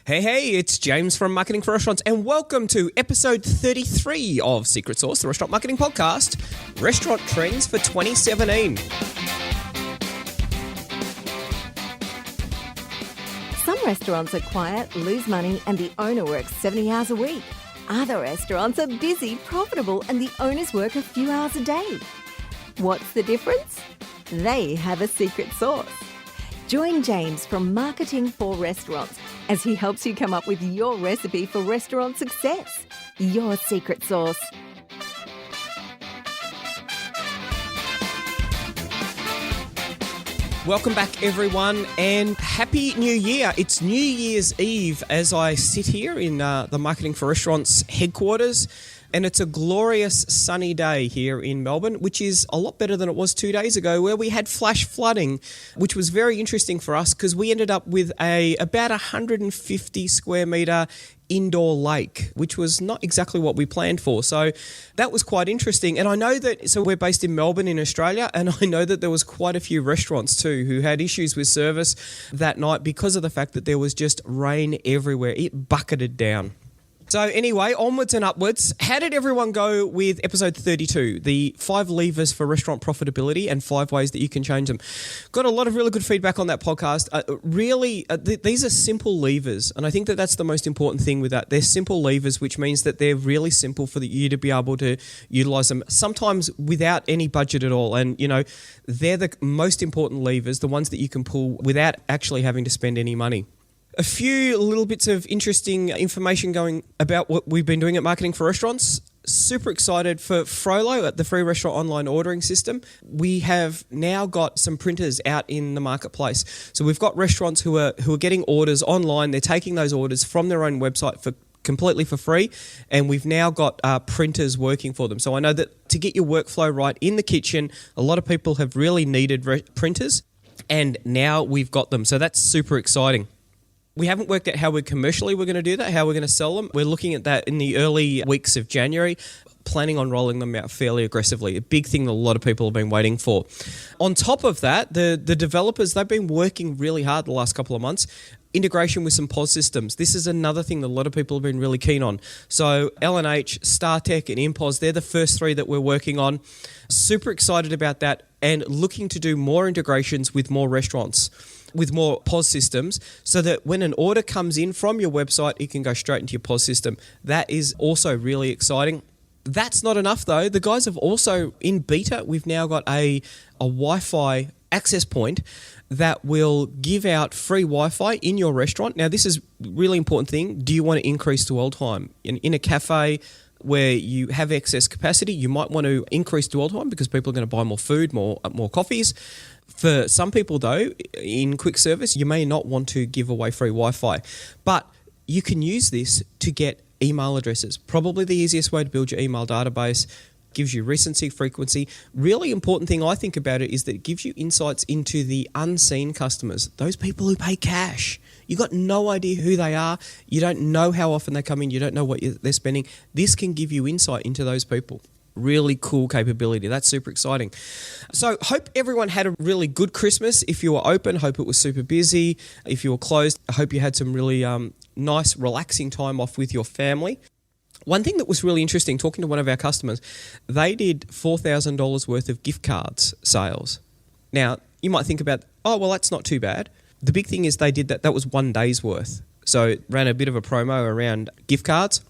Hey, it's James from Marketing for Restaurants, and welcome to episode 33 of Secret Sauce, the Restaurant Marketing Podcast, Restaurant Trends for 2017. Some restaurants are quiet, lose money, and the owner works 70 hours a week. Other restaurants are busy, profitable, and the owners work a few hours a day. What's the difference? They have a secret sauce. Join James from Marketing for Restaurants as he helps you come up with your recipe for restaurant success. Your secret sauce. Welcome back, everyone, and Happy New Year. It's New Year's Eve as I sit here in the Marketing for Restaurants headquarters, and it's a glorious sunny day here in Melbourne, which is a lot better than it was 2 days ago where we had flash flooding, which was very interesting for us because we ended up with about 150 square metre indoor lake, which was not exactly what we planned for. So that was quite interesting. And I know that, so we're based in Melbourne in Australia, and I know that there was quite a few restaurants too who had issues with service that night because of the fact that there was just rain everywhere. It bucketed down. So anyway, onwards and upwards. How did everyone go with episode 32, the 5 levers for restaurant profitability and 5 ways that you can change them? Got a lot of really good feedback on that podcast. These are simple levers, and I think that that's the most important thing with that. They're simple levers, which means that they're really simple for you to be able to utilize them, sometimes without any budget at all. And, you know, they're the most important levers, the ones that you can pull without actually having to spend any money. A few little bits of interesting information going about what we've been doing at Marketing for Restaurants. Super excited for Frollo at the free restaurant online ordering system. We have now got some printers out in the marketplace. So we've got restaurants who are getting orders online. They're taking those orders from their own website completely for free, and we've now got printers working for them. So I know that to get your workflow right in the kitchen, a lot of people have really needed printers, and now we've got them. So that's super exciting. We haven't worked out how we're going to do that, how we're going to sell them. We're looking at that in the early weeks of January, planning on rolling them out fairly aggressively, a big thing that a lot of people have been waiting for. On top of that, the developers, they've been working really hard the last couple of months. Integration with some POS systems. This is another thing that a lot of people have been really keen on. So L&H, StarTech and InPOS, they're the first 3 that we're working on. Super excited about that and looking to do more integrations with more restaurants, with more POS systems, so that when an order comes in from your website, it can go straight into your POS system. That is also really exciting. That's not enough though. The guys have also, in beta, we've now got a Wi-Fi access point that will give out free Wi-Fi in your restaurant. Now, this is a really important thing. Do you want to increase dwell time? In a cafe where you have excess capacity, you might want to increase dwell time because people are going to buy more food, more coffees. For some people, though, in quick service, you may not want to give away free Wi-Fi, but you can use this to get email addresses. Probably the easiest way to build your email database. Gives you recency, frequency. Really important thing I think about it is that it gives you insights into the unseen customers, those people who pay cash. You got no idea who they are. You don't know how often they come in. You don't know what they're spending. This can give you insight into those people. Really cool capability. That's super exciting. So hope everyone had a really good Christmas. If you were open, hope it was super busy. If you were closed, I hope you had some really nice, relaxing time off with your family. One thing that was really interesting, talking to one of our customers, they did $4,000 worth of gift cards sales. Now, you might think about, oh, well, that's not too bad. The big thing is they did that. That was 1 day's worth. So it ran a bit of a promo around gift cards,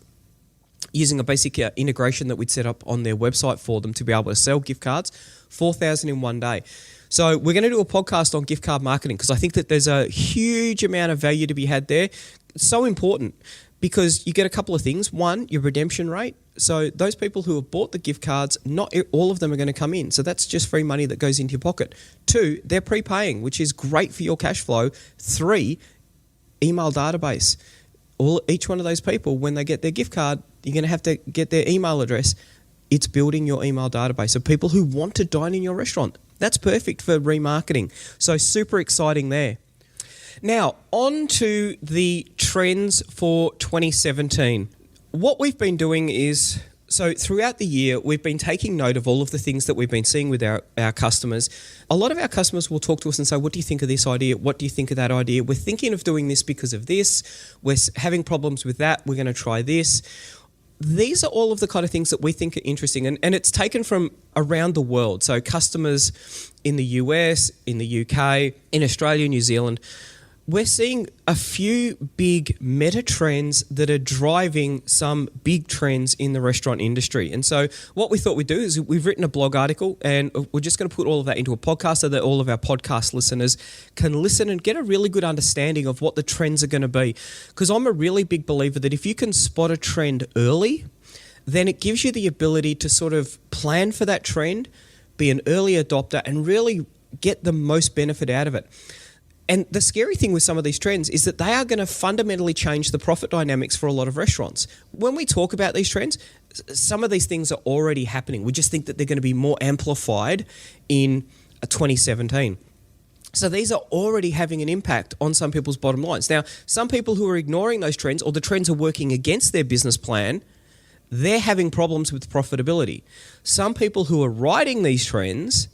using a basic integration that we'd set up on their website for them to be able to sell gift cards, 4,000 in 1 day. So we're going to do a podcast on gift card marketing because I think that there's a huge amount of value to be had there. It's so important because you get a couple of things. One, your redemption rate. So those people who have bought the gift cards, not all of them are going to come in. So that's just free money that goes into your pocket. 2, they're prepaying, which is great for your cash flow. 3, email database. Each one of those people, when they get their gift card, you're going to have to get their email address. It's building your email database of people who want to dine in your restaurant. That's perfect for remarketing. So super exciting there. Now, on to the trends for 2017. What we've been doing is So throughout the year, we've been taking note of all of the things that we've been seeing with our customers. A lot of our customers will talk to us and say, what do you think of this idea? What do you think of that idea? We're thinking of doing this because of this. We're having problems with that. We're going to try this. These are all of the kind of things that we think are interesting. And it's taken from around the world. So customers in the US, in the UK, in Australia, New Zealand. We're seeing a few big meta trends that are driving some big trends in the restaurant industry. And so what we thought we'd do is we've written a blog article, and we're just going to put all of that into a podcast so that all of our podcast listeners can listen and get a really good understanding of what the trends are going to be. Because I'm a really big believer that if you can spot a trend early, then it gives you the ability to sort of plan for that trend, be an early adopter, and really get the most benefit out of it. And the scary thing with some of these trends is that they are going to fundamentally change the profit dynamics for a lot of restaurants. When we talk about these trends, some of these things are already happening. We just think that they're going to be more amplified in 2017. So these are already having an impact on some people's bottom lines. Now, some people who are ignoring those trends, or the trends are working against their business plan, they're having problems with profitability. Some people who are riding these trends,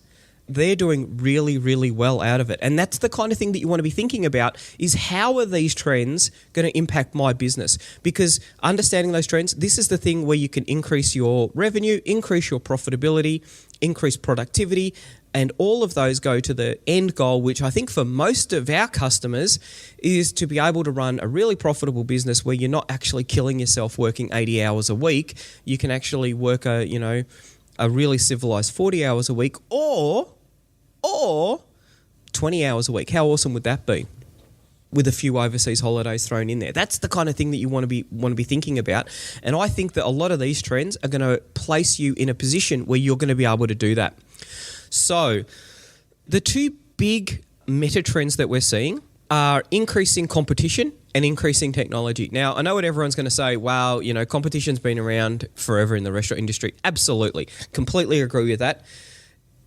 they're doing really, really well out of it. And that's the kind of thing that you want to be thinking about, is how are these trends going to impact my business? Because understanding those trends, this is the thing where you can increase your revenue, increase your profitability, increase productivity, and all of those go to the end goal, which I think for most of our customers is to be able to run a really profitable business where you're not actually killing yourself working 80 hours a week. You can actually work a really civilized 40 hours a week or 20 hours a week. How awesome would that be? With a few overseas holidays thrown in there. That's the kind of thing that you want to be thinking about. And I think that a lot of these trends are going to place you in a position where you're going to be able to do that. So the two big meta trends that we're seeing are increasing competition and increasing technology. Now, I know what everyone's going to say, wow, competition's been around forever in the restaurant industry. Absolutely. Completely agree with that.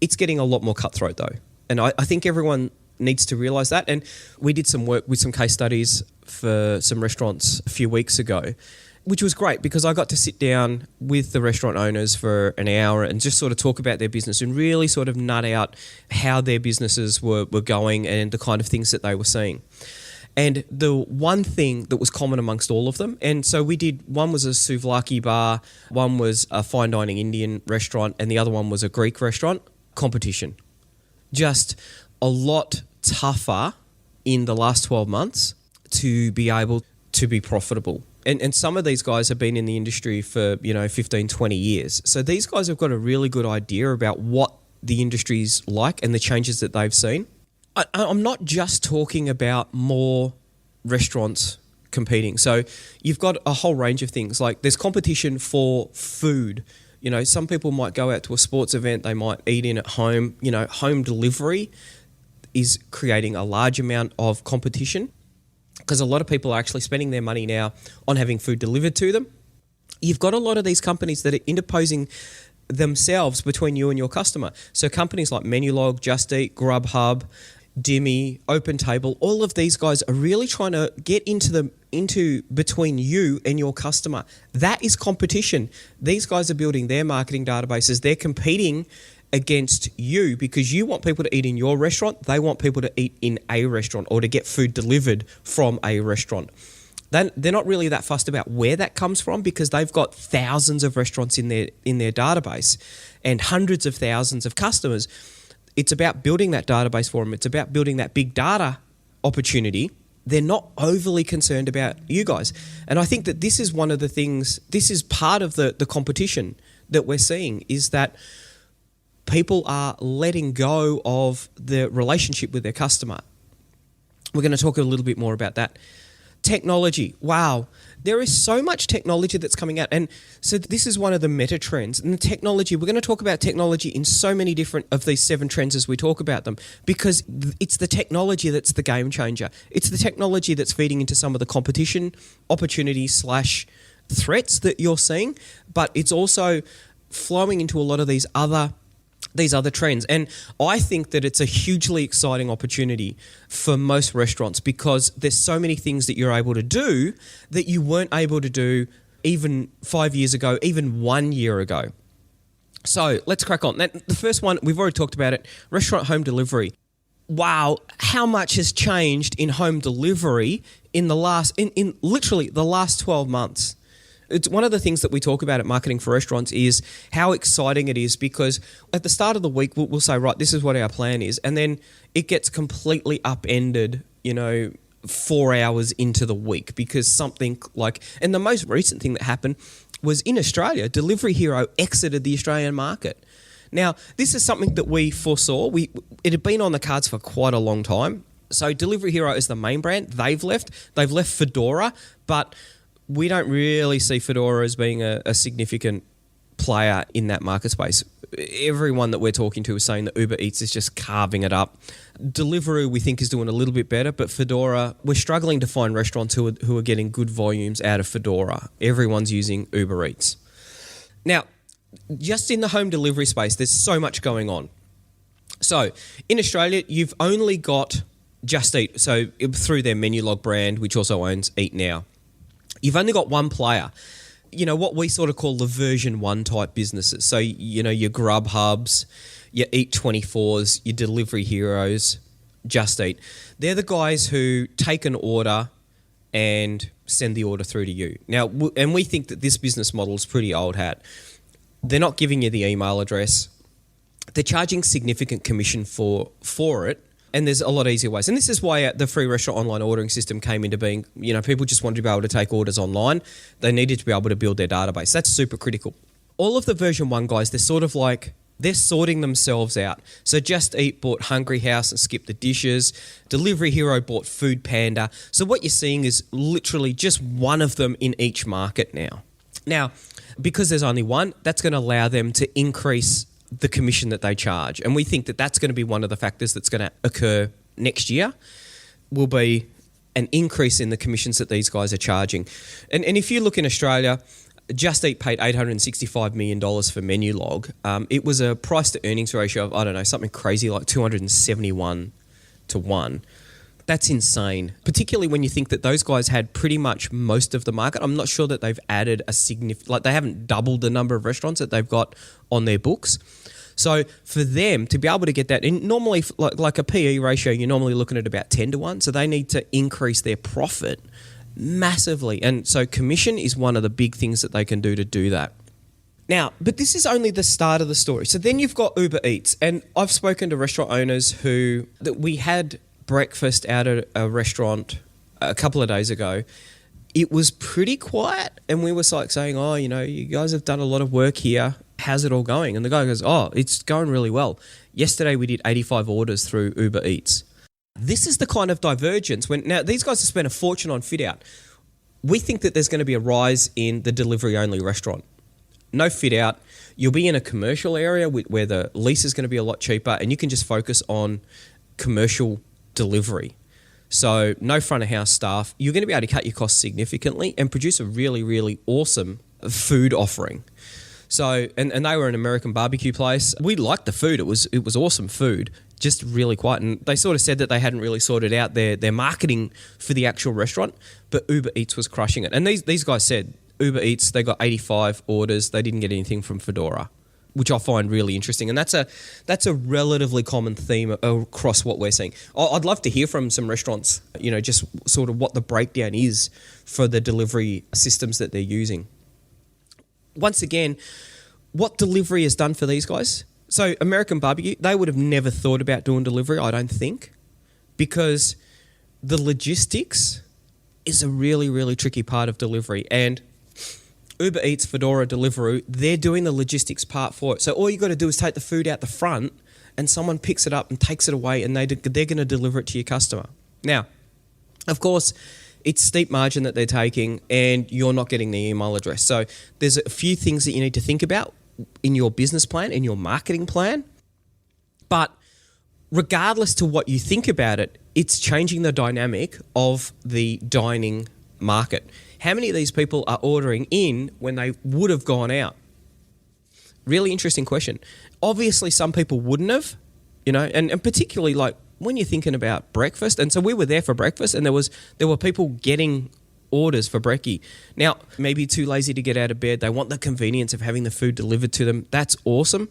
It's getting a lot more cutthroat though. And I think everyone needs to realise that. And we did some work with some case studies for some restaurants a few weeks ago, which was great because I got to sit down with the restaurant owners for an hour and just sort of talk about their business and really sort of nut out how their businesses were going and the kind of things that they were seeing. And the one thing that was common amongst all of them, and so we did, one was a souvlaki bar, one was a fine dining Indian restaurant, and the other one was a Greek restaurant. Competition. Just a lot tougher in the last 12 months to be able to be profitable. And some of these guys have been in the industry for, 15, 20 years. So these guys have got a really good idea about what the industry's like and the changes that they've seen. I'm not just talking about more restaurants competing. So you've got a whole range of things. Like there's competition for food. Some people might go out to a sports event, they might eat in at home. Home delivery is creating a large amount of competition because a lot of people are actually spending their money now on having food delivered to them. You've got a lot of these companies that are interposing themselves between you and your customer. So companies like Menulog, Just Eat, Grubhub, Dimmy, OpenTable, all of these guys are really trying to get into between you and your customer. That is competition. These guys are building their marketing databases. They're competing against you because you want people to eat in your restaurant. They want people to eat in a restaurant or to get food delivered from a restaurant. They're not really that fussed about where that comes from because they've got thousands of restaurants in their database and hundreds of thousands of customers. It's about building that database for them. It's about building that big data opportunity. They're not overly concerned about you guys. And I think that this is one of the things, this is part of the competition that we're seeing is that people are letting go of the relationship with their customer. We're going to talk a little bit more about that. Technology. Wow. There is so much technology that's coming out. And so this is one of the meta trends. And the technology, we're going to talk about technology in so many different of these 7 trends as we talk about them because it's the technology that's the game changer. It's the technology that's feeding into some of the competition opportunities / threats that you're seeing, but it's also flowing into a lot of these other trends. And I think that it's a hugely exciting opportunity for most restaurants because there's so many things that you're able to do that you weren't able to do even 5 years ago, even 1 year ago. So let's crack on. The first one, we've already talked about it, restaurant home delivery. Wow, how much has changed in home delivery in literally the last 12 months. It's one of the things that we talk about at Marketing for Restaurants is how exciting it is, because at the start of the week, we'll say, right, this is what our plan is. And then it gets completely upended, 4 hours into the week, because something and the most recent thing that happened was in Australia, Delivery Hero exited the Australian market. Now, this is something that we foresaw. It had been on the cards for quite a long time. So Delivery Hero is the main brand. They've left Foodora, but we don't really see Foodora as being a significant player in that market space. Everyone that we're talking to is saying that UrberEats is just carving it up. Deliveroo, we think, is doing a little bit better, but Foodora, we're struggling to find restaurants who are getting good volumes out of Foodora. Everyone's using UrberEats. Now, just in the home delivery space, there's so much going on. So in Australia, you've only got Just Eat, so through their Menulog brand, which also owns Eat Now. You've only got one player. What we sort of call the version 1 type businesses. So, your Grubhubs, your Eat24s, your Delivery Heroes, Just Eat. They're the guys who take an order and send the order through to you. Now, and we think that this business model is pretty old hat. They're not giving you the email address. They're charging significant commission for it. And there's a lot easier ways. And this is why the free restaurant online ordering system came into being. People just wanted to be able to take orders online. They needed to be able to build their database. That's super critical. All of the version 1 guys, they're sort of they're sorting themselves out. So Just Eat bought Hungry House and Skip the Dishes. Delivery Hero bought Food Panda. So what you're seeing is literally just one of them in each market now. Now, because there's only one, that's going to allow them to increase the commission that they charge. And we think that that's going to be one of the factors that's going to occur next year, will be an increase in the commissions that these guys are charging. And if you look in Australia, Just Eat paid $865 million for Menulog. It was a price to earnings ratio of, something crazy like 271 to 1. That's insane, particularly when you think that those guys had pretty much most of the market. I'm not sure that they've added a significant, they haven't doubled the number of restaurants that they've got on their books. So for them to be able to get that, and normally like a PE ratio, you're normally looking at about 10 to 1. So they need to increase their profit massively. And so commission is one of the big things that they can do that. Now, but this is only the start of the story. So then you've got UrberEats, and I've spoken to restaurant owners that we had breakfast out at a restaurant a couple of days ago. It was pretty quiet, and we were saying, you guys have done a lot of work here. How's it all going? And the guy goes, it's going really well. Yesterday we did 85 orders through UrberEats. This is the kind of divergence now these guys have spent a fortune on fit out. We think that there's going to be a rise in the delivery only restaurant. No fit out. You'll be in a commercial area where the lease is going to be a lot cheaper, and you can just focus on commercial delivery. So no front of house staff. You're going to be able to cut your costs significantly and produce a really, really awesome food offering. So, and they were an American barbecue place. We liked the food. It was awesome food, just really quiet. And they sort of said that they hadn't really sorted out their marketing for the actual restaurant, but UrberEats was crushing it. And these guys said UrberEats, they got 85 orders. They didn't get anything from Foodora, which I find really interesting. And that's a relatively common theme across what we're seeing. I'd love to hear from some restaurants, just sort of what the breakdown is for the delivery systems that they're using. Once again, what delivery has done for these guys. So American Barbecue, they would have never thought about doing delivery, I don't think, because the logistics is a really, really tricky part of delivery. And UrberEats, Foodora, Deliveroo, they're doing the logistics part for it. So all you got to do is take the food out the front and someone picks it up and takes it away, and they're going to deliver it to your customer. Now, of course, it's steep margin that they're taking, and you're not getting the email address. So there's a few things that you need to think about in your business plan, in your marketing plan. But regardless to what you think about it, it's changing the dynamic of the dining market. How many of these people are ordering in when they would have gone out? Really interesting question. Obviously, some people wouldn't have, and particularly like when you're thinking about breakfast. And so we were there for breakfast, and there were people getting orders for brekkie. Now, maybe too lazy to get out of bed. They want the convenience of having the food delivered to them. That's awesome.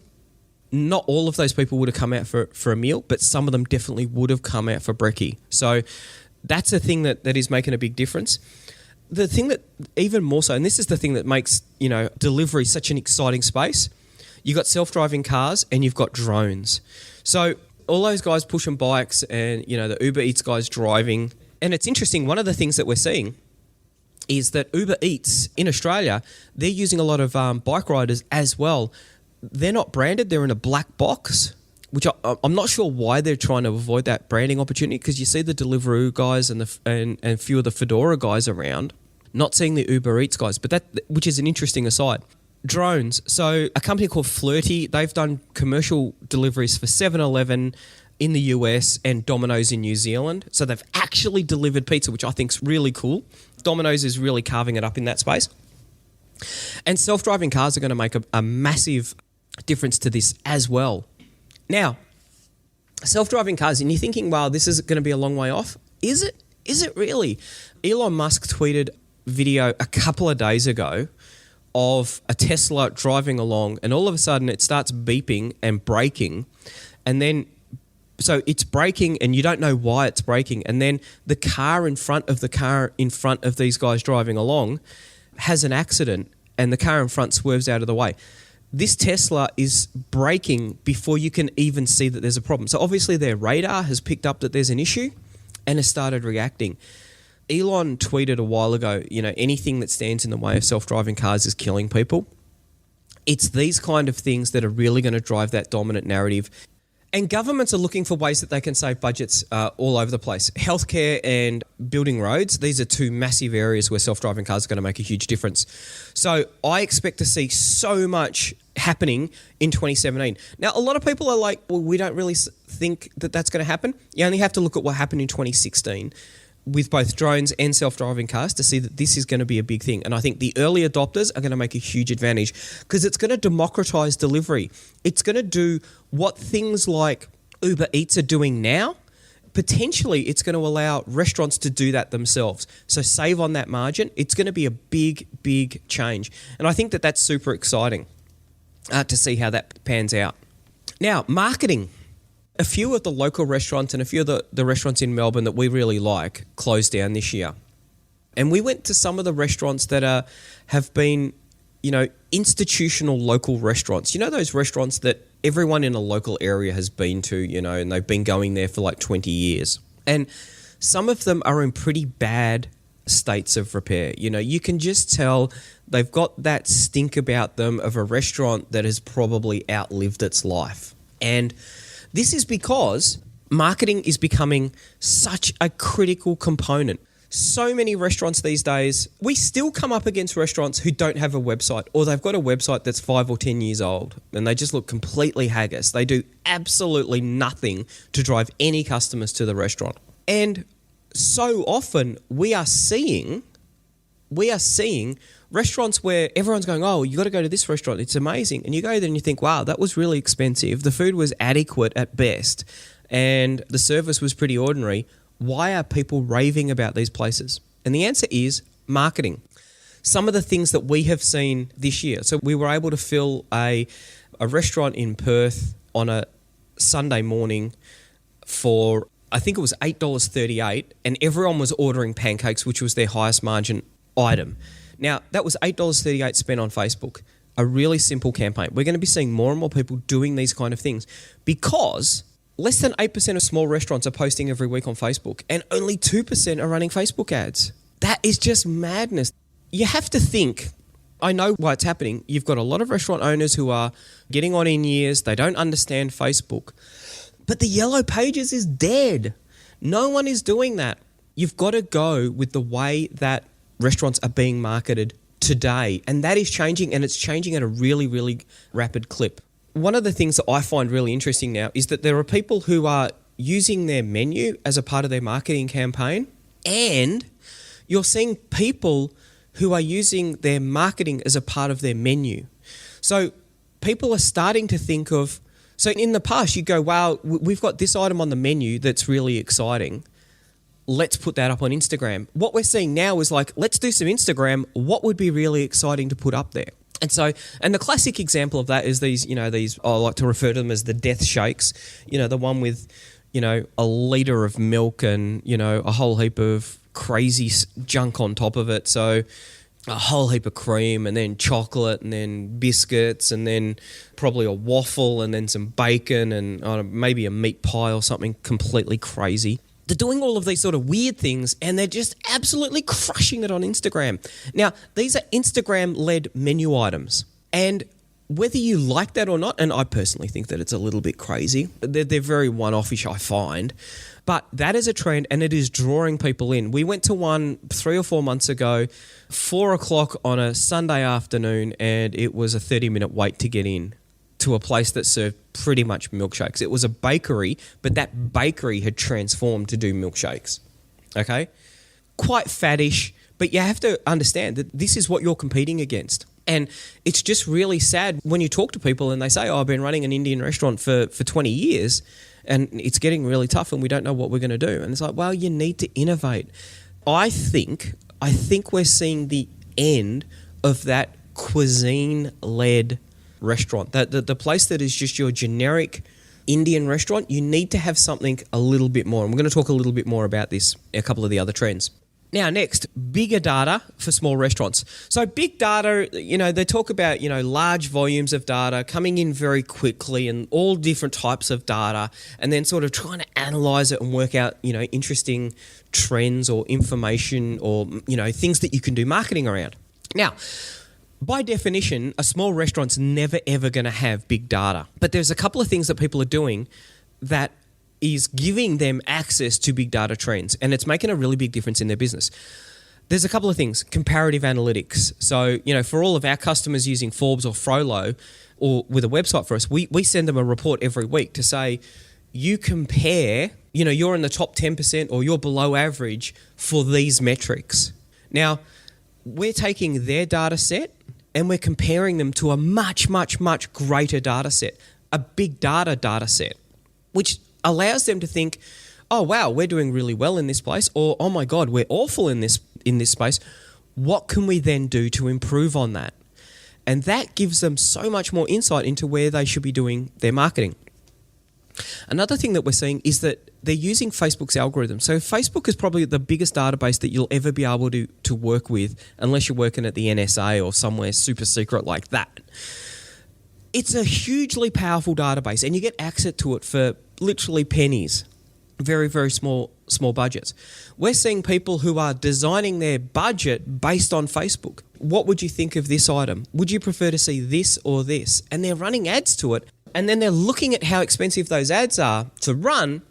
Not all of those people would have come out for a meal, but some of them definitely would have come out for brekkie. So that's a thing that is making a big difference. The thing that even more so, and this is the thing that makes, delivery such an exciting space, you've got self-driving cars and you've got drones. So all those guys pushing bikes and, the UrberEats guys driving. And it's interesting, one of the things that we're seeing is that UrberEats in Australia, they're using a lot of bike riders as well. They're not branded, they're in a black box, which I'm not sure why they're trying to avoid that branding opportunity, because you see the Deliveroo guys and a few of the Fedora guys around, not seeing the UrberEats guys, but which is an interesting aside. Drones. So a company called Flirty, they've done commercial deliveries for 7-Eleven in the US and Domino's in New Zealand. So they've actually delivered pizza, which I think is really cool. Domino's is really carving it up in that space. And self-driving cars are going to make a massive difference to this as well. Now, self-driving cars, and you're thinking, wow, this is going to be a long way off. Is it? Is it really? Elon Musk tweeted video a couple of days ago of a Tesla driving along, and all of a sudden it starts beeping and braking, and then so it's braking and you don't know why it's braking, and then the car in front of these guys driving along has an accident and the car in front swerves out of the way. This Tesla is braking before you can even see that there's a problem. So obviously their radar has picked up that there's an issue and has started reacting. Elon tweeted a while ago, anything that stands in the way of self-driving cars is killing people. It's these kind of things that are really going to drive that dominant narrative. And governments are looking for ways that they can save budgets all over the place. Healthcare and building roads, these are two massive areas where self-driving cars are going to make a huge difference. So I expect to see so much happening in 2017. Now, a lot of people are like, well, we don't really think that that's going to happen. You only have to look at what happened in 2016 with both drones and self-driving cars to see that this is going to be a big thing. And I think the early adopters are going to make a huge advantage because it's going to democratize delivery. It's going to do what things like UrberEats are doing now. Potentially, it's going to allow restaurants to do that themselves. So save on that margin. It's going to be a big, big change. And I think that that's super exciting to see how that pans out. Now, marketing. A few of the local restaurants and a few of the restaurants in Melbourne that we really like closed down this year. And we went to some of the restaurants that have been, institutional local restaurants. Those restaurants that everyone in a local area has been to, and they've been going there for like 20 years. And some of them are in pretty bad states of repair. You can just tell they've got that stink about them of a restaurant that has probably outlived its life. And this is because marketing is becoming such a critical component. So many restaurants these days, we still come up against restaurants who don't have a website, or they've got a website that's 5 or 10 years old and they just look completely haggis. They do absolutely nothing to drive any customers to the restaurant. And so often we are seeing restaurants where everyone's going, oh, you got to go to this restaurant, it's amazing. And you go there and you think, wow, that was really expensive. The food was adequate at best and the service was pretty ordinary. Why are people raving about these places? And the answer is marketing. Some of the things that we have seen this year. So we were able to fill a restaurant in Perth on a Sunday morning for, I think it was $8.38, and everyone was ordering pancakes, which was their highest margin item. Now, that was $8.38 spent on Facebook. A really simple campaign. We're going to be seeing more and more people doing these kind of things because less than 8% of small restaurants are posting every week on Facebook and only 2% are running Facebook ads. That is just madness. You have to think, I know why it's happening. You've got a lot of restaurant owners who are getting on in years. They don't understand Facebook. But the yellow pages is dead. No one is doing that. You've got to go with the way that restaurants are being marketed today. And that is changing, and it's changing at a really, really rapid clip. One of the things that I find really interesting now is that there are people who are using their menu as a part of their marketing campaign, and you're seeing people who are using their marketing as a part of their menu. So people are starting to think of, so in the past you go, wow, we've got this item on the menu that's really exciting. let's put that up on Instagram. What we're seeing now is like, let's do some Instagram. What would be really exciting to put up there? And so, and the classic example of that is these, I like to refer to them as the death shakes, the one with, a litre of milk and, a whole heap of crazy junk on top of it. So a whole heap of cream and then chocolate and then biscuits and then probably a waffle and then some bacon and maybe a meat pie or something completely crazy. They're doing all of these sort of weird things and they're just absolutely crushing it on Instagram. Now, these are Instagram-led menu items. And whether you like that or not, and I personally think that it's a little bit crazy, they're very one-offish, I find. But that is a trend and it is drawing people in. We went to one 3 or 4 months ago, 4 o'clock on a Sunday afternoon, and it was a 30-minute wait to get in to a place that served pretty much milkshakes. It was a bakery, but that bakery had transformed to do milkshakes. Okay? Quite faddish, but you have to understand that this is what you're competing against. And it's just really sad when you talk to people and they say, I've been running an Indian restaurant for 20 years and it's getting really tough and we don't know what we're going to do. And it's like, well, you need to innovate. I think we're seeing the end of that cuisine-led restaurant. The place that is just your generic Indian restaurant, you need to have something a little bit more. And we're going to talk a little bit more about this, a couple of the other trends. Now, next, bigger data for small restaurants. So big data, they talk about, large volumes of data coming in very quickly and all different types of data and then sort of trying to analyze it and work out, interesting trends or information or, things that you can do marketing around. Now, by definition, a small restaurant's never, ever going to have big data. But there's a couple of things that people are doing that is giving them access to big data trends, and it's making a really big difference in their business. There's a couple of things. Comparative analytics. So, for all of our customers using Forbes or Frollo or with a website for us, we send them a report every week to say, you compare, you're in the top 10% or you're below average for these metrics. Now, we're taking their data set and we're comparing them to a much, much, much greater data set, a big data set, which allows them to think, oh, wow, we're doing really well in this place, or, oh, my God, we're awful in this space. What can we then do to improve on that? And that gives them so much more insight into where they should be doing their marketing. Another thing that we're seeing is that they're using Facebook's algorithm. So Facebook is probably the biggest database that you'll ever be able to work with unless you're working at the NSA or somewhere super secret like that. It's a hugely powerful database and you get access to it for literally pennies, very, very small budgets. We're seeing people who are designing their budget based on Facebook. What would you think of this item? Would you prefer to see this or this? And they're running ads to it. And then they're looking at how expensive those ads are to run.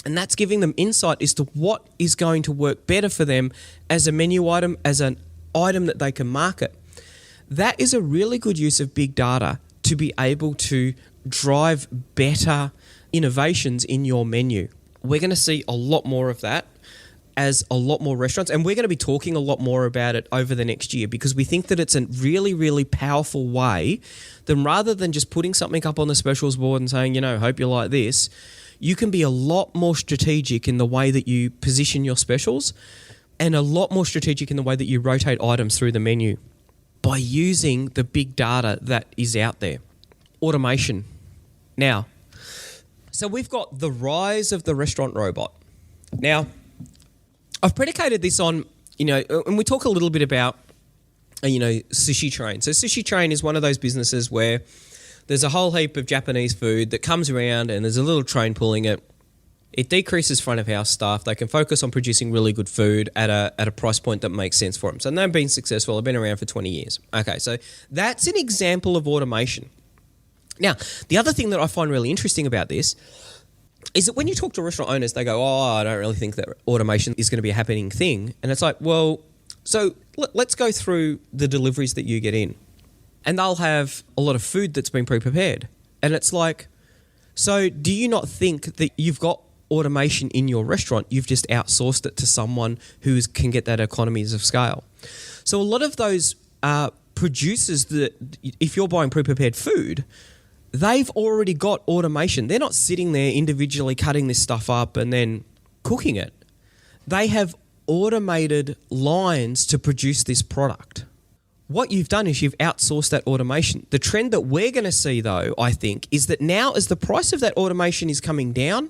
And that's giving them insight as to what is going to work better for them as a menu item, as an item that they can market. That is a really good use of big data to be able to drive better innovations in your menu. We're going to see a lot more of that as a lot more restaurants, and we're going to be talking a lot more about it over the next year because we think that it's a really, really powerful way than rather than just putting something up on the specials board and saying, hope you like this, you can be a lot more strategic in the way that you position your specials and a lot more strategic in the way that you rotate items through the menu by using the big data that is out there. Automation. Now, so we've got the rise of the restaurant robot. Now, I've predicated this on, and we talk a little bit about, Sushi Train. So Sushi Train is one of those businesses where there's a whole heap of Japanese food that comes around and there's a little train pulling it. It decreases front of house staff. They can focus on producing really good food at a price point that makes sense for them. So they've been successful. They've been around for 20 years. Okay, so that's an example of automation. Now, the other thing that I find really interesting about this is that when you talk to restaurant owners, they go, I don't really think that automation is going to be a happening thing. And it's like, well, so let's go through the deliveries that you get in. And they'll have a lot of food that's been pre-prepared. And it's like, so do you not think that you've got automation in your restaurant? You've just outsourced it to someone who can get that economies of scale. So a lot of those producers that, if you're buying pre-prepared food, they've already got automation. They're not sitting there individually cutting this stuff up and then cooking it. They have automated lines to produce this product. What you've done is you've outsourced that automation. The trend that we're going to see, though, I think, is that now as the price of that automation is coming down,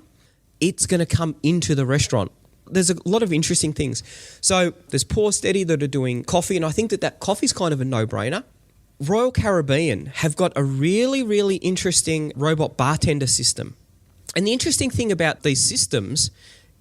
it's going to come into the restaurant. There's a lot of interesting things. So there's Pour Steady that are doing coffee, and I think that coffee's kind of a no-brainer. Royal Caribbean have got a really, really interesting robot bartender system. And the interesting thing about these systems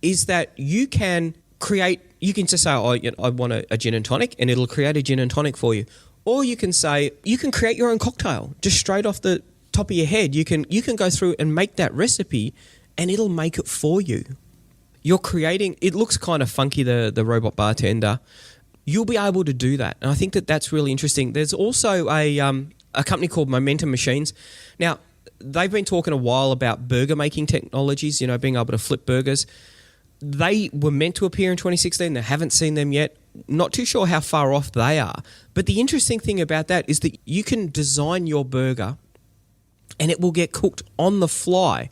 is that you can just say, I want a gin and tonic, and it'll create a gin and tonic for you. Or you can say, you can create your own cocktail just straight off the top of your head. You can go through and make that recipe, and it'll make it for you. You're creating, it looks kind of funky, the robot bartender. You'll be able to do that. And I think that that's really interesting. There's also a company called Momentum Machines. Now, they've been talking a while about burger making technologies, being able to flip burgers. They were meant to appear in 2016. They haven't seen them yet. Not too sure how far off they are. But the interesting thing about that is that you can design your burger and it will get cooked on the fly.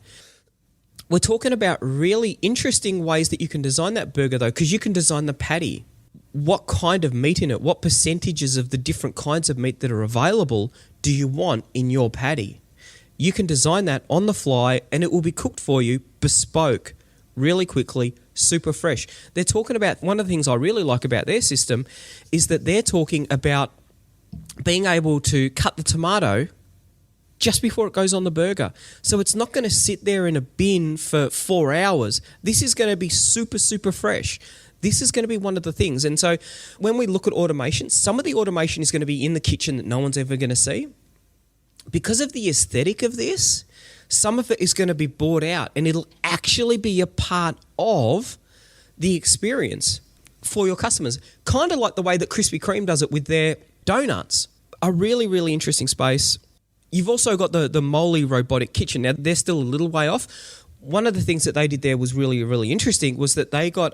We're talking about really interesting ways that you can design that burger, though, because you can design the patty. What kind of meat in it? What percentages of the different kinds of meat that are available do you want in your patty? You can design that on the fly and it will be cooked for you, bespoke, really quickly, super fresh. They're talking about, one of the things I really like about their system is that they're talking about being able to cut the tomato just before it goes on the burger. So it's not going to sit there in a bin for 4 hours. This is going to be super, super fresh. This is going to be one of the things. And so when we look at automation, some of the automation is going to be in the kitchen that no one's ever going to see. Because of the aesthetic of this, some of it is going to be bought out and it'll actually be a part of the experience for your customers. Kind of like the way that Krispy Kreme does it with their donuts. A really, really interesting space. You've also got the Molly robotic kitchen. Now, they're still a little way off. One of the things that they did there was really, really interesting was that they got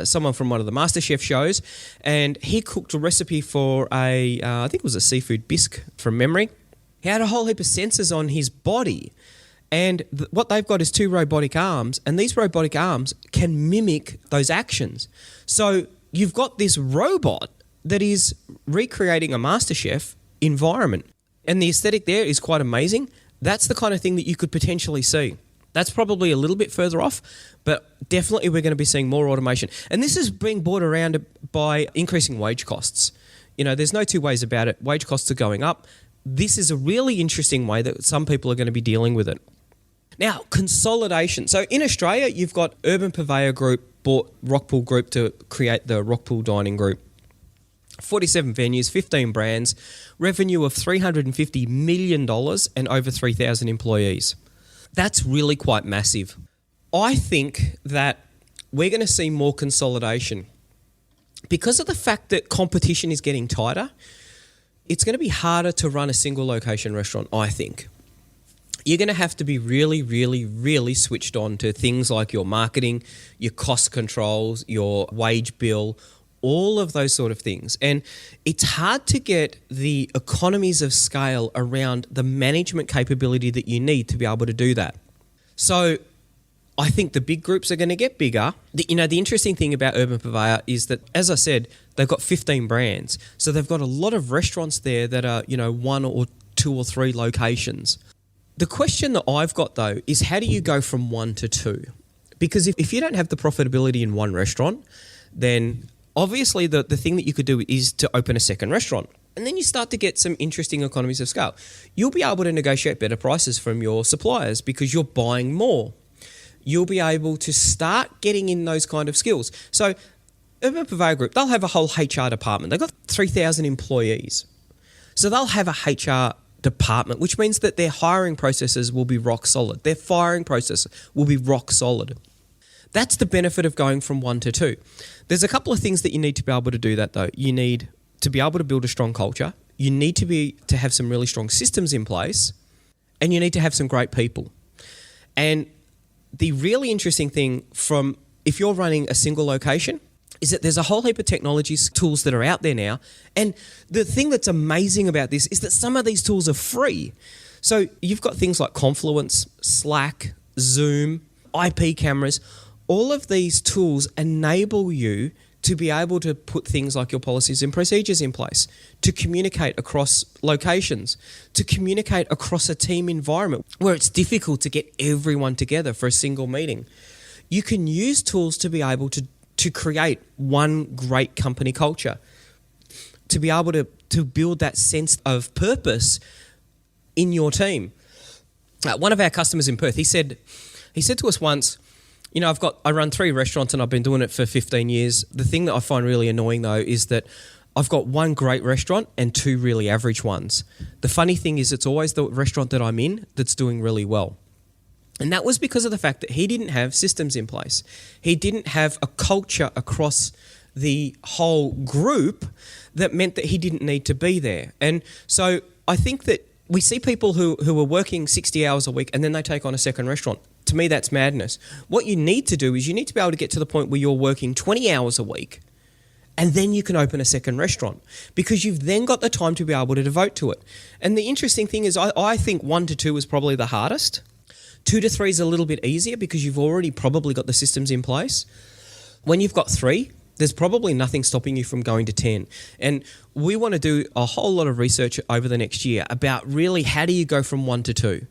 someone from one of the MasterChef shows, and he cooked a recipe for I think it was a seafood bisque from memory. He had a whole heap of sensors on his body, and what they've got is 2 robotic arms, and these robotic arms can mimic those actions. So you've got this robot that is recreating a MasterChef environment. And the aesthetic there is quite amazing. That's the kind of thing that you could potentially see. That's probably a little bit further off, but definitely we're going to be seeing more automation. And this is being brought around by increasing wage costs. There's no two ways about it. Wage costs are going up. This is a really interesting way that some people are going to be dealing with it. Now, consolidation. So in Australia, you've got Urban Purveyor Group bought Rockpool Group to create the Rockpool Dining Group. 47 venues, 15 brands, revenue of $350 million and over 3,000 employees. That's really quite massive. I think that we're going to see more consolidation. Because of the fact that competition is getting tighter, it's going to be harder to run a single location restaurant, I think. You're going to have to be really, really, really switched on to things like your marketing, your cost controls, your wage bill, all of those sort of things. And it's hard to get the economies of scale around the management capability that you need to be able to do that. So I think the big groups are going to get bigger. The interesting thing about Urban Purveyor is that, as I said, they've got 15 brands. So they've got a lot of restaurants there that are, 1 or 2 or 3 locations. The question that I've got, though, is how do you go from 1 to 2? Because if you don't have the profitability in one restaurant, then obviously the thing that you could do is to open a second restaurant. And then you start to get some interesting economies of scale. You'll be able to negotiate better prices from your suppliers because you're buying more. You'll be able to start getting in those kind of skills. So Urban Purveyor Group, they'll have a whole HR department. They've got 3,000 employees. So they'll have a HR department, which means that their hiring processes will be rock solid. Their firing process will be rock solid. That's the benefit of going from 1 to 2. There's a couple of things that you need to be able to do that, though. You need to be able to build a strong culture. You need to have some really strong systems in place, and you need to have some great people. And the really interesting thing from if you're running a single location is that there's a whole heap of technologies, tools that are out there now. And the thing that's amazing about this is that some of these tools are free. So you've got things like Confluence, Slack, Zoom, IP cameras. all of these tools enable you to be able to put things like your policies and procedures in place, to communicate across locations, to communicate across a team environment where it's difficult to get everyone together for a single meeting. You can use tools to be able to create one great company culture, to be able to build that sense of purpose in your team. One of our customers in Perth, he said to us once, you know, I run 3 restaurants and I've been doing it for 15 years. The thing that I find really annoying though is that I've got 1 great restaurant and 2 really average ones. The funny thing is it's always the restaurant that I'm in that's doing really well. And that was because of the fact that he didn't have systems in place. He didn't have a culture across the whole group that meant that he didn't need to be there. And so I think that we see people who are working 60 hours a week and then they take on a second restaurant. To me, that's madness. What you need to do is you need to be able to get to the point where you're working 20 hours a week and then you can open a second restaurant because you've then got the time to be able to devote to it. And the interesting thing is I think 1 to 2 is probably the hardest. 2 to 3 is a little bit easier because you've already probably got the systems in place. When you've got 3, there's probably nothing stopping you from going to 10. And we want to do a whole lot of research over the next year about really how do you go from 1 to 2.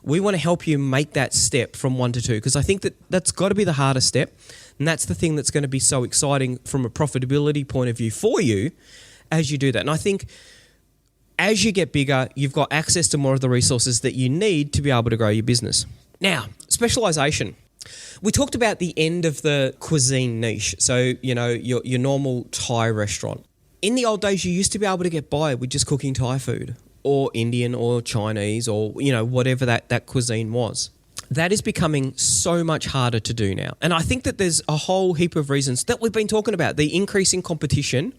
We want to help you make that step from 1 to 2 because I think that that's got to be the hardest step. And that's the thing that's going to be so exciting from a profitability point of view for you as you do that. And I think as you get bigger, you've got access to more of the resources that you need to be able to grow your business. Now, specialization. We talked about the end of the cuisine niche. So, you know, your normal Thai restaurant. In the old days, you used to be able to get by with just cooking Thai food or Indian or Chinese or, you know, whatever that cuisine was. That is becoming so much harder to do now. And I think that there's a whole heap of reasons that we've been talking about. The increasing competition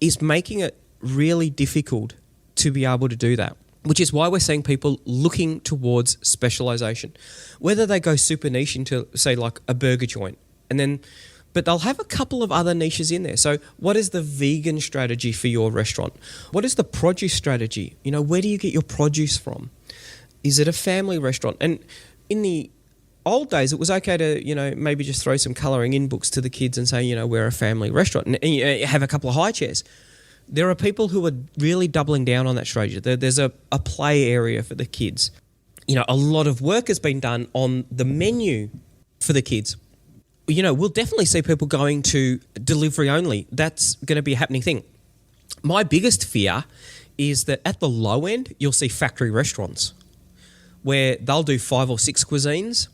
is making it really difficult to be able to do that, which is why we're seeing people looking towards specialization. Whether they go super niche into, say, like a burger joint, but they'll have a couple of other niches in there. So what is the vegan strategy for your restaurant? What is the produce strategy? You know, where do you get your produce from? Is it a family restaurant? And in the old days, it was okay to, you know, maybe just throw some colouring in books to the kids and say, you know, we're a family restaurant and you have a couple of high chairs. There are people who are really doubling down on that strategy. There's a play area for the kids. You know, a lot of work has been done on the menu for the kids. You know, we'll definitely see people going to delivery only. That's going to be a happening thing. My biggest fear is that at the low end, you'll see factory restaurants where they'll do 5 or 6 cuisines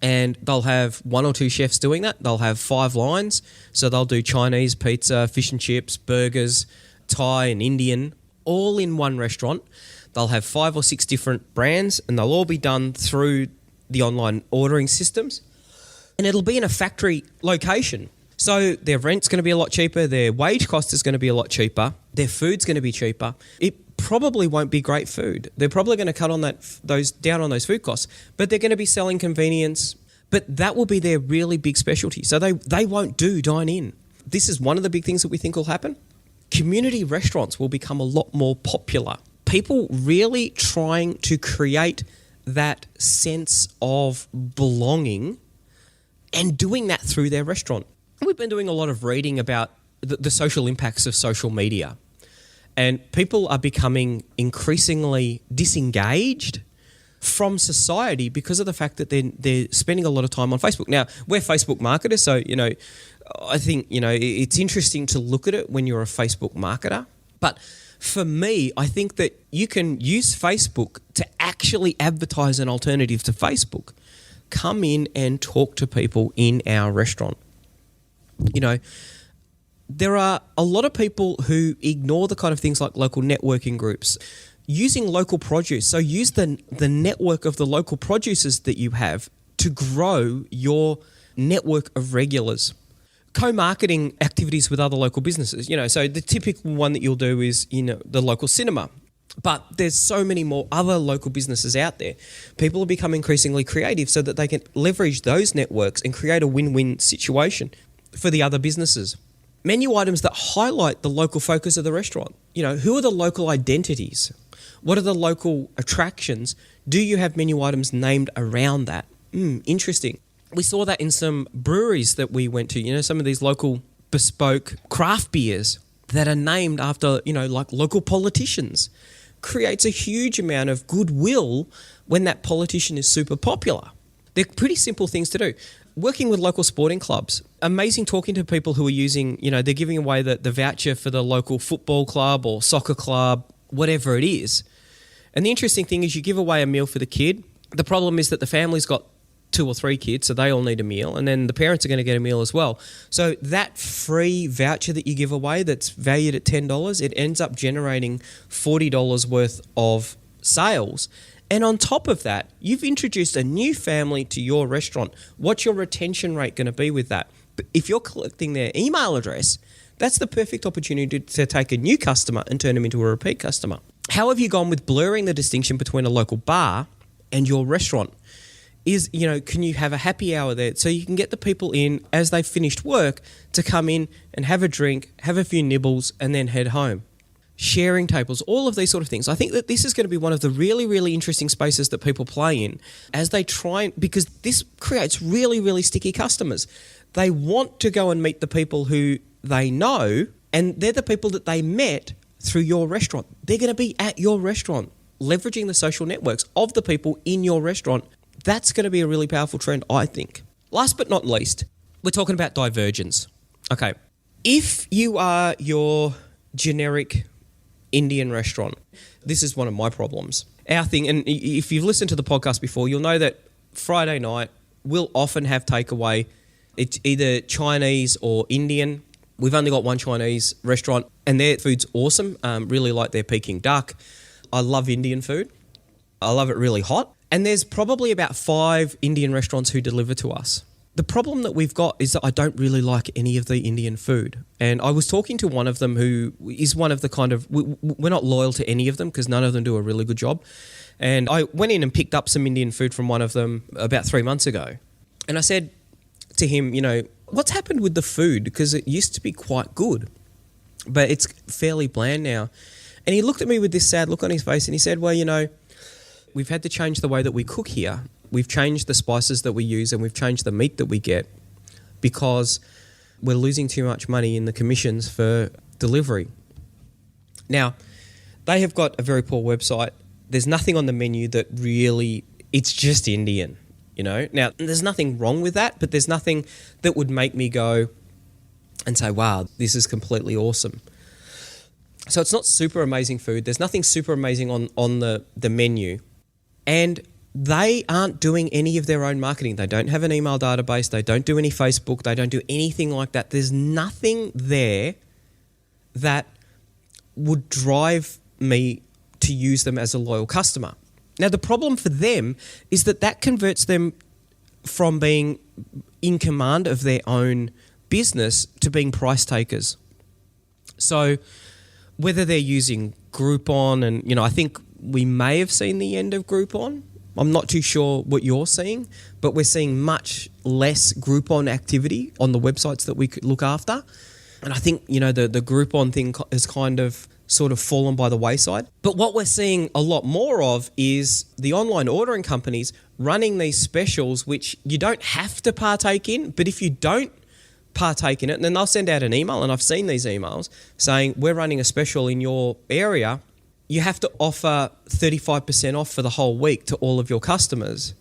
and they'll have 1 or 2 chefs doing that. They'll have 5 lines. So they'll do Chinese, pizza, fish and chips, burgers, Thai and Indian, all in one restaurant. They'll have 5 or 6 different brands and they'll all be done through the online ordering systems. And it'll be in a factory location. So their rent's going to be a lot cheaper. Their wage cost is going to be a lot cheaper. Their food's going to be cheaper. It probably won't be great food. They're probably going to cut on down on those food costs, but they're going to be selling convenience. But that will be their really big specialty. So they won't do dine-in. This is one of the big things that we think will happen. Community restaurants will become a lot more popular. People really trying to create that sense of belonging and doing that through their restaurant. We've been doing a lot of reading about the social impacts of social media, and people are becoming increasingly disengaged from society because of the fact that they're spending a lot of time on Facebook. Now, we're Facebook marketers, so, you know, I think, you know, it's interesting to look at it when you're a Facebook marketer. But for me, I think that you can use Facebook to actually advertise an alternative to Facebook. Come in and talk to people in our restaurant. You know, there are a lot of people who ignore the kind of things like local networking groups. Using local produce, so use the network of the local producers that you have to grow your network of regulars. Co-marketing activities with other local businesses. You know, so the typical one that you'll do is, you know, the local cinema. But there's so many more other local businesses out there. People have become increasingly creative so that they can leverage those networks and create a win-win situation for the other businesses. Menu items that highlight the local focus of the restaurant. You know, who are the local identities? What are the local attractions? Do you have menu items named around that? Interesting. We saw that in some breweries that we went to, some of these local bespoke craft beers that are named after, like local politicians. Creates a huge amount of goodwill when that politician is super popular. They're pretty simple things to do. Working with local sporting clubs, amazing talking to people who are using, they're giving away the voucher for the local football club or soccer club, whatever it is. And the interesting thing is you give away a meal for the kid. The problem is that the family's got 2 or 3 kids, so they all need a meal, and then the parents are going to get a meal as well. So that free voucher that you give away that's valued at $10, it ends up generating $40 worth of sales. And on top of that, you've introduced a new family to your restaurant. What's your retention rate going to be with that? But if you're collecting their email address, that's the perfect opportunity to take a new customer and turn them into a repeat customer. How have you gone with blurring the distinction between a local bar and your restaurant? Can you have a happy hour there so you can get the people in as they've finished work to come in and have a drink, have a few nibbles, and then head home? Sharing tables, all of these sort of things. I think that this is going to be one of the really, really interesting spaces that people play in as they try, because this creates really, really sticky customers. They want to go and meet the people who they know, and they're the people that they met through your restaurant. They're going to be at your restaurant, leveraging the social networks of the people in your restaurant. That's going to be a really powerful trend, I think. Last but not least, we're talking about divergence. Okay, if you are your generic Indian restaurant, this is one of my problems. Our thing, and if you've listened to the podcast before, you'll know that Friday night we'll often have takeaway. It's either Chinese or Indian. We've only got one Chinese restaurant, and their food's awesome. Really like their Peking duck. I love Indian food. I love it really hot. And there's probably about 5 Indian restaurants who deliver to us. The problem that we've got is that I don't really like any of the Indian food. And I was talking to one of them who is one of the kind of... We're not loyal to any of them because none of them do a really good job. And I went in and picked up some Indian food from one of them about 3 months ago. And I said to him, what's happened with the food? Because it used to be quite good, but it's fairly bland now. And he looked at me with this sad look on his face and he said, well, we've had to change the way that we cook here. We've changed the spices that we use and we've changed the meat that we get because we're losing too much money in the commissions for delivery. Now, they have got a very poor website. There's nothing on the menu that really, it's just Indian, Now, there's nothing wrong with that, but there's nothing that would make me go and say, wow, this is completely awesome. So it's not super amazing food. There's nothing super amazing on the menu. And they aren't doing any of their own marketing. They don't have an email database. They don't do any Facebook. They don't do anything like that. There's nothing there that would drive me to use them as a loyal customer. Now, the problem for them is that converts them from being in command of their own business to being price takers. So whether they're using Groupon, and, I think we may have seen the end of Groupon. I'm not too sure what you're seeing, but we're seeing much less Groupon activity on the websites that we could look after. And I think, the Groupon thing has kind of sort of fallen by the wayside. But what we're seeing a lot more of is the online ordering companies running these specials, which you don't have to partake in, but if you don't partake in it, then they'll send out an email, and I've seen these emails saying, we're running a special in your area. You have to offer 35% off for the whole week to all of your customers.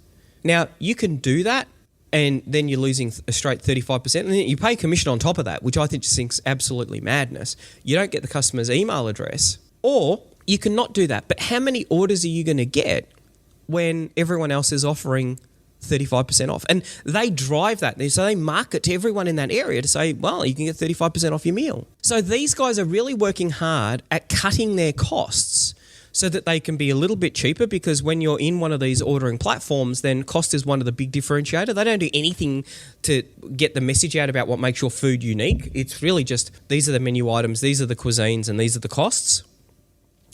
Now, you can do that, and then you're losing a straight 35%, and then you pay commission on top of that, which I think just thinks absolutely madness. You don't get the customer's email address, or you can not do that. But how many orders are you going to get when everyone else is offering 35% off? And they drive that. So they market to everyone in that area to say, well, you can get 35% off your meal. So these guys are really working hard at cutting their costs so that they can be a little bit cheaper, because when you're in one of these ordering platforms, then cost is one of the big differentiator. They don't do anything to get the message out about what makes your food unique. It's really just, these are the menu items, these are the cuisines, and these are the costs,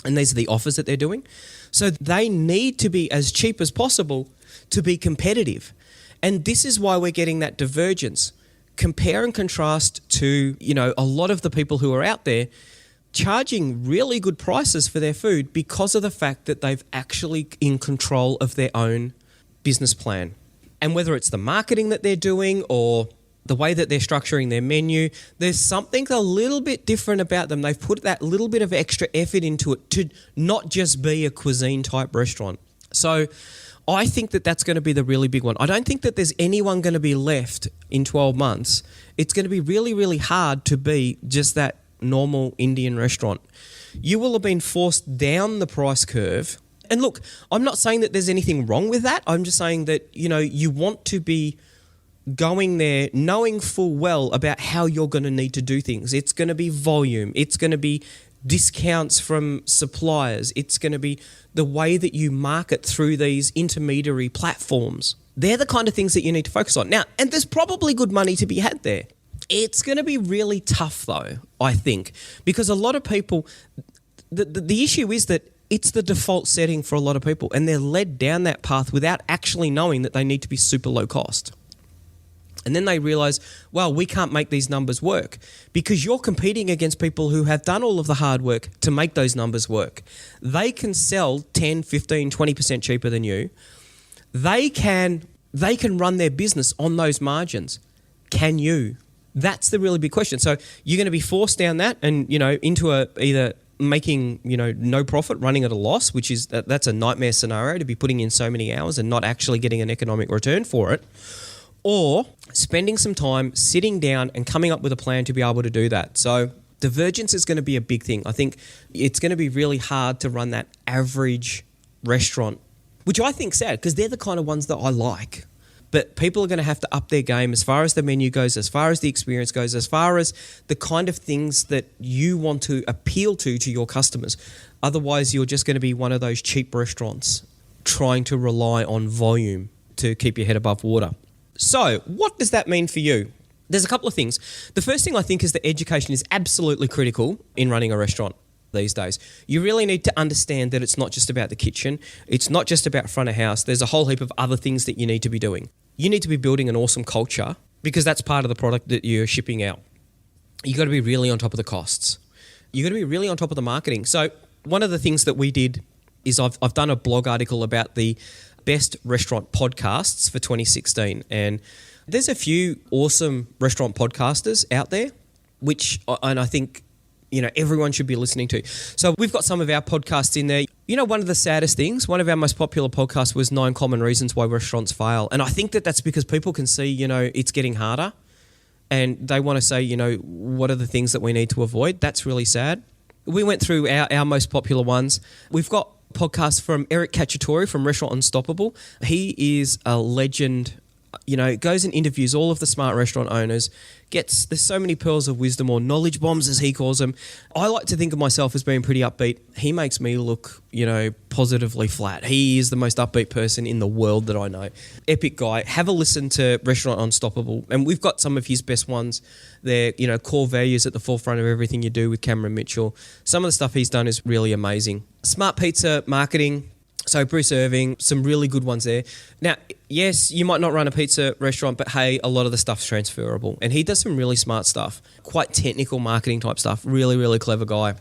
and these are the offers that they're doing. So they need to be as cheap as possible to be competitive. And this is why we're getting that divergence. Compare and contrast to, a lot of the people who are out there charging really good prices for their food because of the fact that they've actually in control of their own business plan. And whether it's the marketing that they're doing or the way that they're structuring their menu, there's something a little bit different about them. They've put that little bit of extra effort into it to not just be a cuisine type restaurant. So I think that that's going to be the really big one. I don't think that there's anyone going to be left in 12 months. It's going to be really, really hard to be just that normal Indian restaurant. You will have been forced down the price curve. And look, I'm not saying that there's anything wrong with that. I'm just saying that, you want to be going there knowing full well about how you're going to need to do things. It's going to be volume. It's going to be discounts from suppliers. It's going to be the way that you market through these intermediary platforms. They're the kind of things that you need to focus on. Now, and there's probably good money to be had there. It's going to be really tough though, I think, because a lot of people, the issue is that it's the default setting for a lot of people, and they're led down that path without actually knowing that they need to be super low cost. And then they realise, well, we can't make these numbers work because you're competing against people who have done all of the hard work to make those numbers work. They can sell 10, 15, 20% cheaper than you. They can run their business on those margins. Can you? That's the really big question. So you're going to be forced down that and, into either making, no profit, running at a loss, which is that's a nightmare scenario to be putting in so many hours and not actually getting an economic return for it, or spending some time sitting down and coming up with a plan to be able to do that. So divergence is going to be a big thing. I think it's going to be really hard to run that average restaurant, which I think's sad because they're the kind of ones that I like. But people are going to have to up their game as far as the menu goes, as far as the experience goes, as far as the kind of things that you want to appeal to your customers. Otherwise, you're just going to be one of those cheap restaurants trying to rely on volume to keep your head above water. So what does that mean for you? There's a couple of things. The first thing I think is that education is absolutely critical in running a restaurant these days. You really need to understand that it's not just about the kitchen. It's not just about front of house. There's a whole heap of other things that you need to be doing. You need to be building an awesome culture because that's part of the product that you're shipping out. You got to be really on top of the costs. You got to be really on top of the marketing. So one of the things that we did is I've done a blog article about the best restaurant podcasts for 2016, and there's a few awesome restaurant podcasters out there, and I think everyone should be listening to. So we've got some of our podcasts in there. One of the saddest things, one of our most popular podcasts was 9 Common Reasons Why Restaurants Fail. And I think that that's because people can see, it's getting harder and they want to say, what are the things that we need to avoid? That's really sad. We went through our most popular ones. We've got podcasts from Eric Cacciatore from Restaurant Unstoppable. He is a legend. Goes and interviews all of the smart restaurant owners, there's so many pearls of wisdom, or knowledge bombs as he calls them. I like to think of myself as being pretty upbeat. He makes me look, positively flat. He is the most upbeat person in the world that I know. Epic guy. Have a listen to Restaurant Unstoppable. And we've got some of his best ones there, core values at the forefront of everything you do with Cameron Mitchell. Some of the stuff he's done is really amazing. Smart pizza marketing. So Bruce Irving, some really good ones there. Now, yes, you might not run a pizza restaurant, but hey, a lot of the stuff's transferable. And he does some really smart stuff, quite technical marketing type stuff. Really, really clever guy.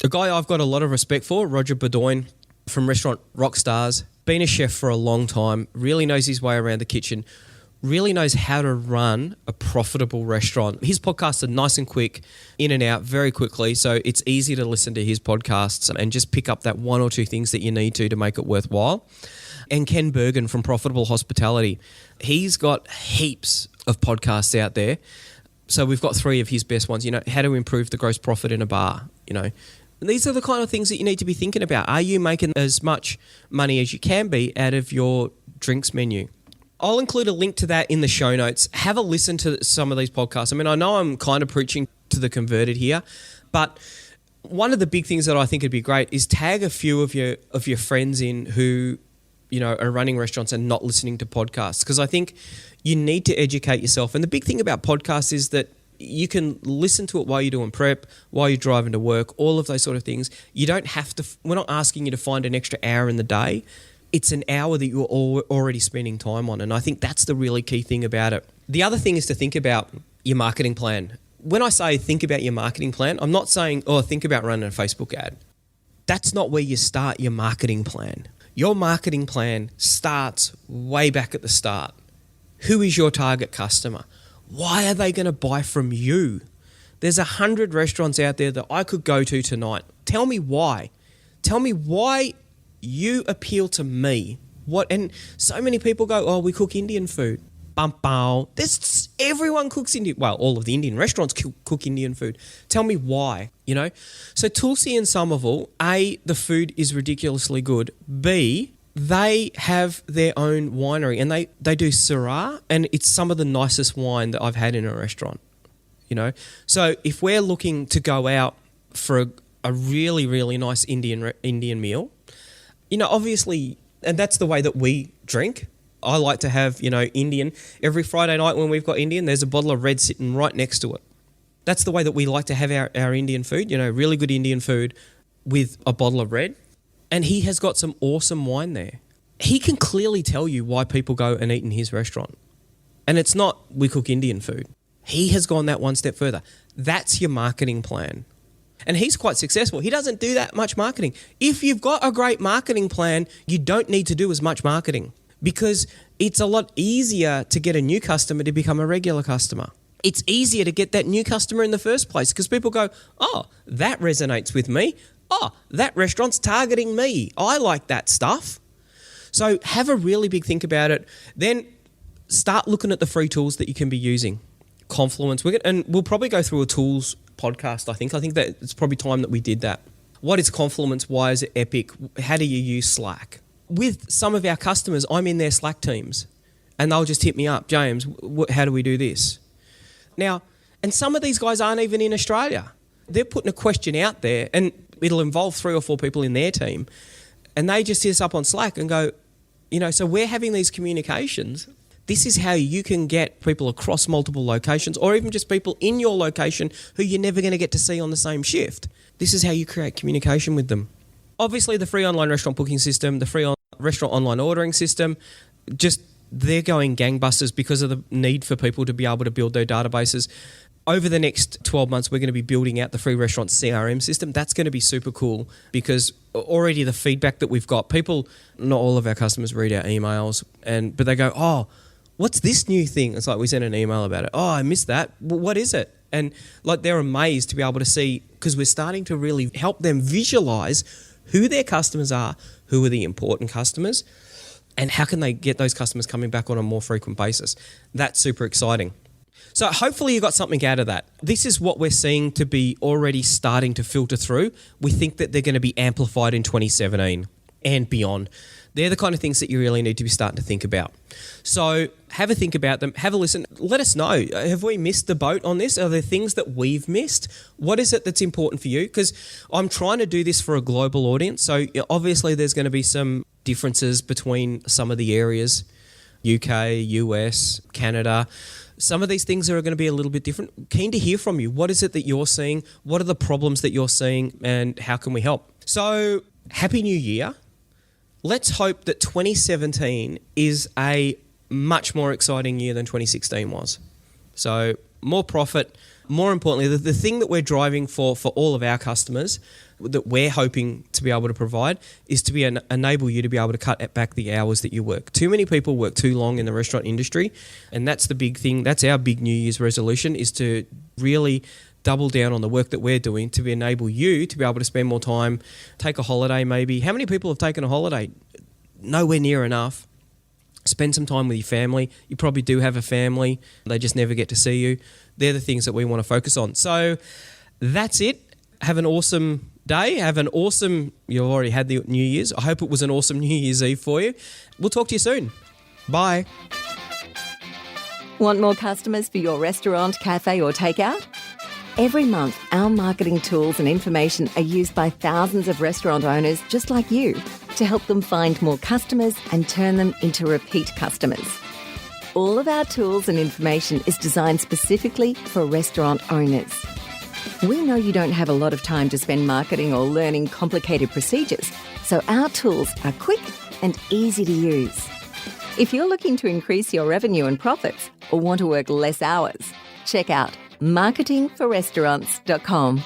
A guy I've got a lot of respect for, Roger Bedoin from Restaurant Rockstars. Been a chef for a long time, really knows his way around the kitchen, really knows how to run a profitable restaurant. His podcasts are nice and quick, in and out very quickly, so it's easy to listen to his podcasts and just pick up that one or two things that you need to make it worthwhile. And Ken Bergen from Profitable Hospitality. He's got heaps of podcasts out there. So we've got 3 of his best ones, how to improve the gross profit in a bar, And these are the kind of things that you need to be thinking about. Are you making as much money as you can be out of your drinks menu? I'll include a link to that in the show notes. Have a listen to some of these podcasts. I mean, I know I'm kind of preaching to the converted here, but one of the big things that I think would be great is tag a few of your friends in who, are running restaurants and not listening to podcasts, because I think you need to educate yourself. And the big thing about podcasts is that you can listen to it while you're doing prep, while you're driving to work, all of those sort of things. You don't have to, we're not asking you to find an extra hour in the day. It's an hour that you're already spending time on. And I think that's the really key thing about it. The other thing is to think about your marketing plan. When I say think about your marketing plan, I'm not saying, think about running a Facebook ad. That's not where you start your marketing plan. Your marketing plan starts way back at the start. Who is your target customer? Why are they going to buy from you? There's 100 restaurants out there that I could go to tonight. Tell me why. Tell me why you appeal to me. What? And so many people go, oh, we cook Indian food. Everyone cooks Indian. Well, all of the Indian restaurants cook Indian food. Tell me why, So Tulsi and Somerville, A, the food is ridiculously good. B, they have their own winery and they do Syrah, and it's some of the nicest wine that I've had in a restaurant, So if we're looking to go out for a really, really nice Indian meal, obviously, and that's the way that we drink. I like to have, Indian. Every Friday night when we've got Indian, there's a bottle of red sitting right next to it. That's the way that we like to have our Indian food, really good Indian food with a bottle of red. And he has got some awesome wine there. He can clearly tell you why people go and eat in his restaurant. And it's not we cook Indian food. He has gone that one step further. That's your marketing plan. And he's quite successful. He doesn't do that much marketing. If you've got a great marketing plan, you don't need to do as much marketing, because it's a lot easier to get a new customer to become a regular customer. It's easier to get that new customer in the first place because people go, oh, that resonates with me. Oh, that restaurant's targeting me. I like that stuff. So have a really big think about it. Then start looking at the free tools that you can be using. Confluence. And we'll probably go through a tools podcast, I think. I think that it's probably time that we did that. What is Confluence? Why is it epic? How do you use Slack? With some of our customers, I'm in their Slack teams and they'll just hit me up, James, how do we do this? Now, and some of these guys aren't even in Australia. They're putting a question out there and it'll involve 3 or 4 people in their team, and they just hit us up on Slack and go, so we're having these communications. This is how you can get people across multiple locations, or even just people in your location who you're never going to get to see on the same shift. This is how you create communication with them. Obviously, the free online restaurant booking system, the free restaurant online ordering system, they're going gangbusters because of the need for people to be able to build their databases. Over the next 12 months, we're going to be building out the free restaurant CRM system. That's going to be super cool because already the feedback that we've got, people, not all of our customers read our emails, but they go, oh, what's this new thing? It's like we sent an email about it. Oh, I missed that. What is it? And they're amazed to be able to see, because we're starting to really help them visualize who their customers are, who are the important customers, and how can they get those customers coming back on a more frequent basis. That's super exciting. So hopefully you got something out of that. This is what we're seeing to be already starting to filter through. We think that they're going to be amplified in 2017 and beyond. They're the kind of things that you really need to be starting to think about. So have a think about them, have a listen. Let us know, have we missed the boat on this? Are there things that we've missed? What is it that's important for you? Because I'm trying to do this for a global audience. So obviously there's going to be some differences between some of the areas, UK, US, Canada. Some of these things are going to be a little bit different. Keen to hear from you. What is it that you're seeing? What are the problems that you're seeing? And how can we help? So Happy New Year. Let's hope that 2017 is a much more exciting year than 2016 was. So more profit, more importantly, the thing that we're driving for all of our customers, that we're hoping to be able to provide, is to enable you to be able to cut back the hours that you work. Too many people work too long in the restaurant industry, and that's the big thing. That's our big New Year's resolution, is to really double down on the work that we're doing to enable you to be able to spend more time, take a holiday maybe. How many people have taken a holiday? Nowhere near enough. Spend some time with your family. You probably do have a family. They just never get to see you. They're the things that we want to focus on. So that's it. Have an awesome day. You've already had the New Year's. I hope it was an awesome New Year's Eve for you. We'll talk to you soon. Bye. Want more customers for your restaurant, cafe or takeout? Every month, our marketing tools and information are used by thousands of restaurant owners just like you to help them find more customers and turn them into repeat customers. All of our tools and information is designed specifically for restaurant owners. We know you don't have a lot of time to spend marketing or learning complicated procedures, so our tools are quick and easy to use. If you're looking to increase your revenue and profits or want to work less hours, check out marketingforrestaurants.com.